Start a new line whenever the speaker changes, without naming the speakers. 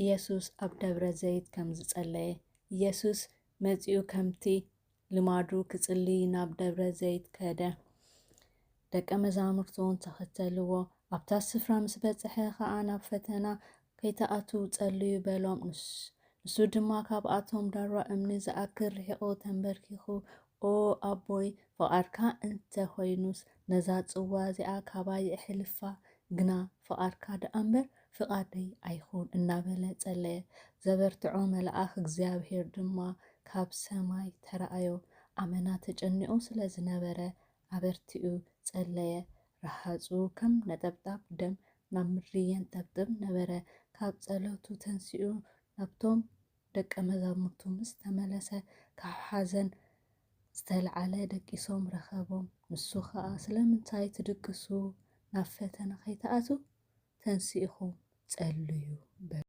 ኢየሱስ ኣብ ደብረ ዘይት ከም ዝጸለየ ኢየሱስ መጺኡ ከምቲ ልማዱ ክጽልይ ናብ ደብረ ዘይት ከደ ደቀ መዛሙርቱ እውን ተኸተልዎ። ኣብታ ስፍራ ምስ በጽሐ ከዓ ናብ ፈተና ከይተኣትዉ ጸልዩ በሎም። ንሱ ድማ ካብኣቶም ዳርዋ እምኒ ዝኣክል ርሒቑ ተንበርኪኹ ኦ ኣቦይ ፍቓድካ እንተኾይኑስ ነዛ ጽዋ እዚኣ ካባይ ኣሕልፋ፣ ግና ፍቓድካ ደኣ እምበር ፍቓደይ ኣይኹን እናበለ ጸለየ። ዘበርትዖ መልኣኽ እግዚኣብሄር ድማ ካብ ሰማይ ተረኣዮ። ኣመና ተጨኒቑ ስለ ዝነበረ ኣበርቲኡ ጸለየ። ረሃጹ ከም ነጠብጣብ ደም ናብ ምድሪ የንጠብጥብ ነበረ። ካብ ጸሎቱ ተንሲኡ ናብቶም ደቀ መዛሙርቱ ምስ ተመለሰ ካብ ሓዘን ዝተልዓለ ደቂሶም ረኸቦም። ንሱ ከዓ ስለምንታይ ትድቅሱ ናብ ፈተና ከይተኣትዉ ተንሲኢኹም ጸልዩ በ